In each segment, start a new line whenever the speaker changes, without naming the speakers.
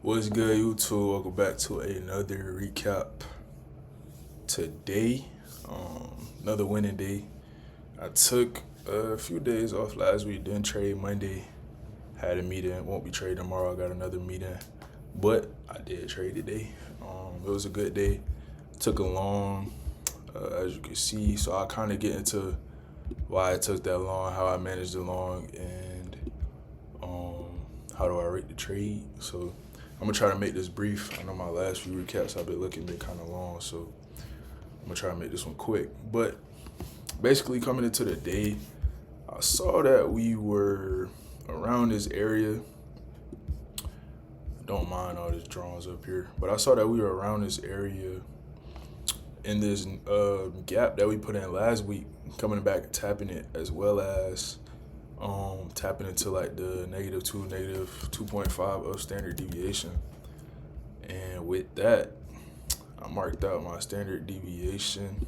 What's good, YouTube? Welcome back to another recap. Today, another winning day. I took a few days off last week, didn't trade Monday. Had a meeting, won't be trading tomorrow. I got another meeting, but I did trade today. It was a good day. Took a long, as you can see. So I kind of get into why it took that long, how I managed it long, and how do I rate the trade. So I'm gonna try to make this brief. I know my last few recaps I've been looking been kind of long, so I'm gonna try to make this one quick. But basically, coming into the day, I saw that we were around this area. Don't mind all these drawings up here, but I saw that we were around this area in this gap that we put in last week, coming back and tapping it, as well as tapping into like the negative 2.5 of standard deviation. And with that, I marked out my standard deviation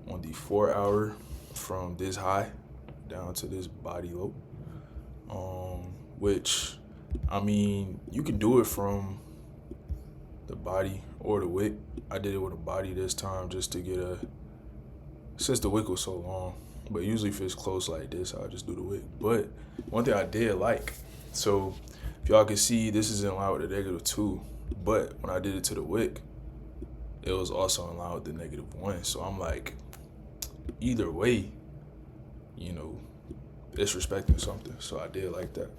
on the 4 hour from this high down to this body low. Which, I mean, you can do it from the body or the wick. I did it with a body this time just to get since the wick was so long. But usually if it's close like this, I'll just do the wick. But one thing I did like, so if y'all can see, this is in line with the -2. But when I did it to the wick, it was also in line with the -1. So I'm like, either way, it's respecting something. So I did like that.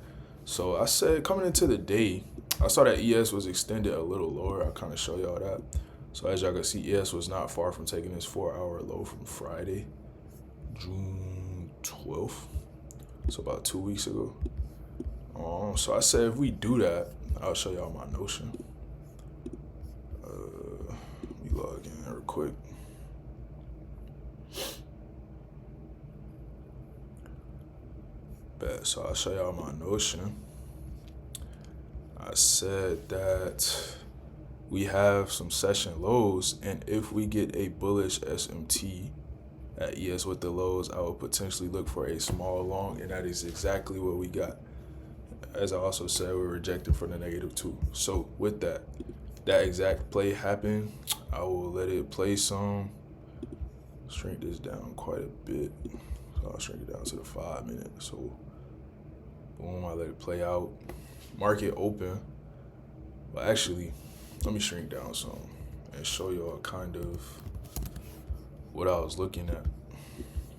So I said, coming into the day, I saw that ES was extended a little lower. I'll kind of show y'all that. So as y'all can see, ES was not far from taking this 4 hour low from Friday, June 12th. So about 2 weeks ago. So I said, if we do that, I'll show y'all my notion. Let me log in real quick. So I'll show y'all my notion. I said that we have some session lows, and if we get a bullish SMT at ES with the lows, I will potentially look for a small long, and that is exactly what we got. As I also said, we're rejected for the -2. So with that exact play happened. I will let it play some. Shrink this down quite a bit. So I'll shrink it down to the 5 minute. So boom, I let it play out. Market open. But actually, let me shrink down some and show y'all kind of what I was looking at,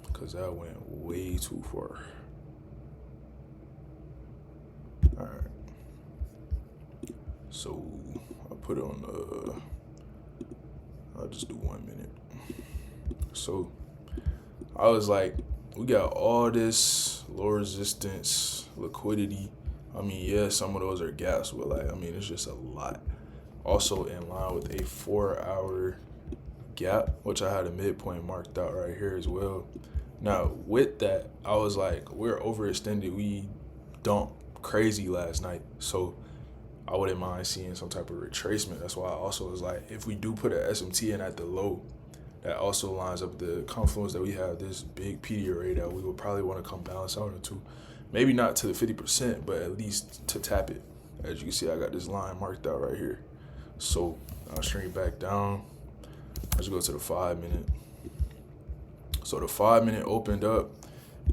because that went way too far. All right. So I'll put it on I'll just do 1 minute. So I was like, we got all this low resistance, liquidity. I mean, yeah, some of those are gaps, but it's just a lot. Also in line with a 4 hour gap, which I had a midpoint marked out right here as well. Now with that, I was like, we're overextended. We dumped crazy last night. So I wouldn't mind seeing some type of retracement. That's why I also was like, if we do put an SMT in at the low, that also lines up the confluence that we have this big PD array that we would probably want to come balance out into. Maybe not to the 50%, but at least to tap it. As you can see, I got this line marked out right here. So I'll shrink back down. Let's go to the 5 minute. So the 5 minute opened up,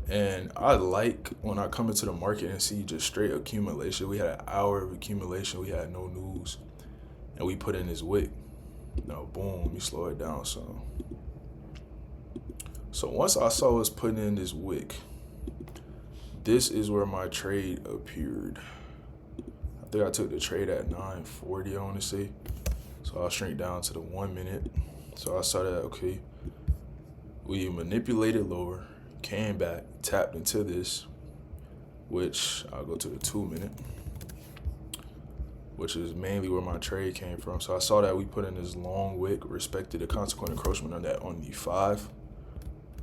and I like when I come into the market and see just straight accumulation. We had an hour of accumulation. We had no news, and we put in this wick. Now, boom, let me slow it down some. So once I saw us putting in this wick, this is where my trade appeared. I think I took the trade at 9:40, I want to say. So I'll shrink down to the 1 minute. So I saw that, okay, we manipulated lower, came back, tapped into this, which I'll go to the 2 minute, which is mainly where my trade came from. So I saw that we put in this long wick, respected the consequent encroachment on that on the 5,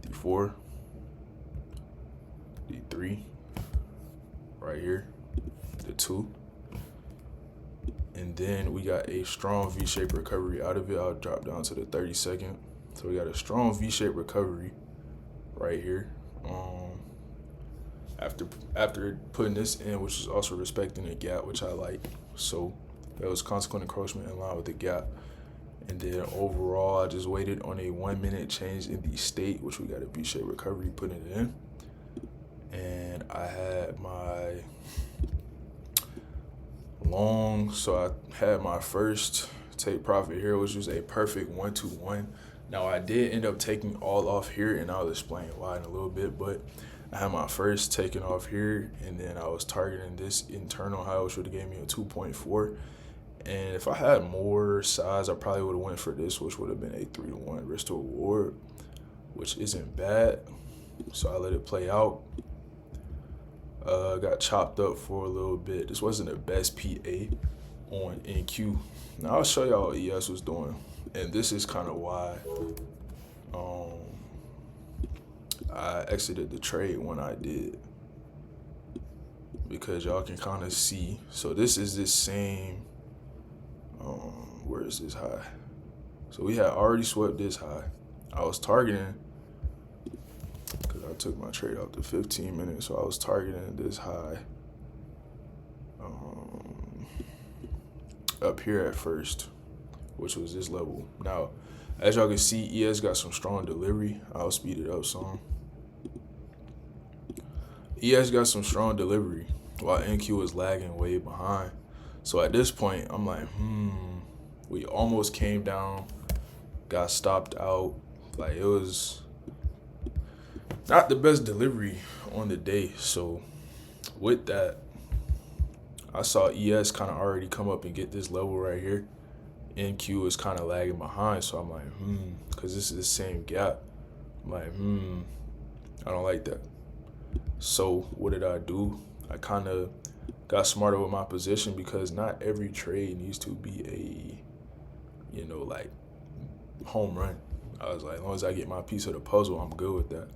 the 4, the 3, right here, the 2. And then we got a strong V-shaped recovery out of it. I'll drop down to the 30-second. So we got a strong V-shaped recovery right here. after putting this in, which is also respecting the gap, which I like. So that was consequent encroachment in line with the gap. And then overall, I just waited on a 1 minute change in the state, which we got a V-shape recovery, putting it in. And I had my long, so I had my first take profit here, which was a perfect 1-2-1. Now I did end up taking all off here, and I'll explain why in a little bit, but I had my first taken off here, and then I was targeting this internal high, which would have gave me a 2.4. And if I had more size, I probably would have went for this, which would have been a 3-to-1 risk to reward, which isn't bad. So I let it play out. Got chopped up for a little bit. This wasn't the best PA on NQ. Now I'll show y'all what ES was doing, and this is kind of why I exited the trade when I did, because y'all can kind of see. So this is this same. Where is this high? So we had already swept this high. I was targeting, because I took my trade out to 15 minutes, so I was targeting this high up here at first, which was this level. Now, as y'all can see, ES got some strong delivery. I'll speed it up some. ES got some strong delivery while NQ was lagging way behind. So at this point, I'm like, we almost came down, got stopped out. Like, it was not the best delivery on the day. So with that, I saw ES kind of already come up and get this level right here. NQ is kind of lagging behind. So I'm like, because this is the same gap. I'm like, I don't like that. So what did I do? I kind of got smarter with my position, because not every trade needs to be a, like, home run. I was like, as long as I get my piece of the puzzle, I'm good with that.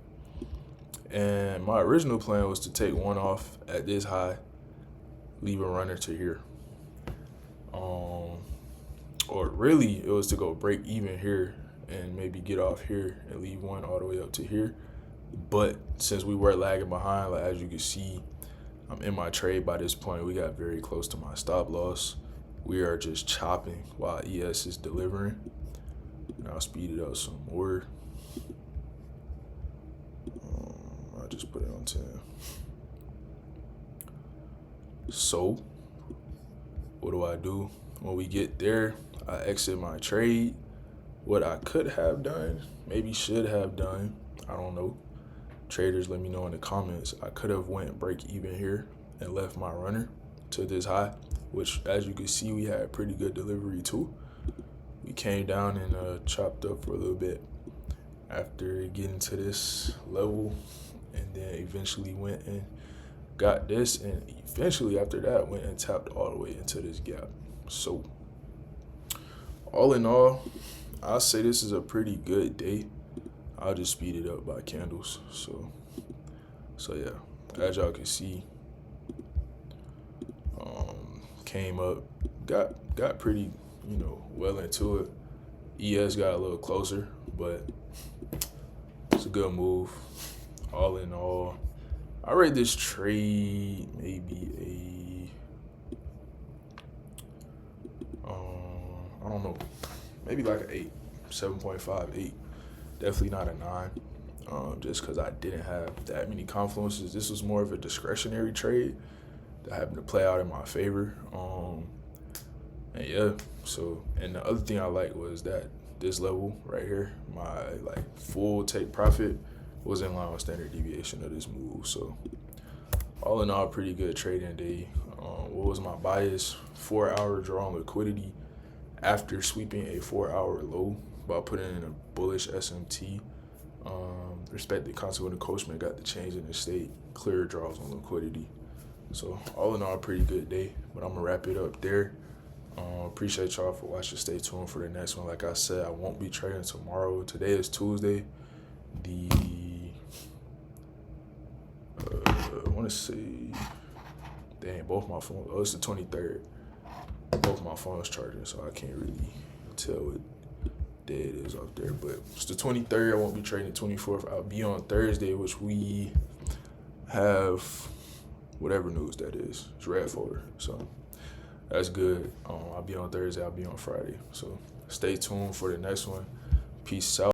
And my original plan was to take one off at this high, leave a runner to here. Or really, it was to go break even here and maybe get off here and leave one all the way up to here. But since we were lagging behind, like, as you can see, I'm in my trade by this point. We got very close to my stop loss. We are just chopping while ES is delivering. And I'll speed it up some more. I'll just put it on 10. So what do? When we get there, I exit my trade. What I could have done, maybe should have done, I don't know. Traders, let me know in the comments. I could have went break even here and left my runner to this high, which, as you can see, we had pretty good delivery too. We came down and chopped up for a little bit after getting to this level, and then eventually went and got this, and eventually after that went and tapped all the way into this gap. So all in all, I'll say this is a pretty good day. I'll just speed it up by candles. So yeah, as y'all can see, came up, got pretty, well into it. ES got a little closer, but it's a good move. All in all, I rate this trade maybe I don't know, maybe like an 8, 7.5, 8. Definitely not a 9, just because I didn't have that many confluences. This was more of a discretionary trade that happened to play out in my favor. And yeah, so, and the other thing I liked was that this level right here, my like full take profit, was in line with standard deviation of this move. So all in all, pretty good trading day. What was my bias? 4-hour draw on liquidity after sweeping a 4-hour low by putting in a bullish SMT. Respected consequent encroachment, got the change in the state, clear draws on liquidity. So all in all, pretty good day, but I'm gonna wrap it up there. Appreciate y'all for watching. Stay tuned for the next one. Like I said, I won't be trading tomorrow. Today is Tuesday. I want to say, dang, both my phones. Oh, it's the 23rd. Both my phones charging, so I can't really tell what day it is up there. But it's the 23rd. I won't be trading the 24th. I'll be on Thursday, which we have whatever news that is. It's red folder. So that's good. I'll be on Thursday. I'll be on Friday. So stay tuned for the next one. Peace out.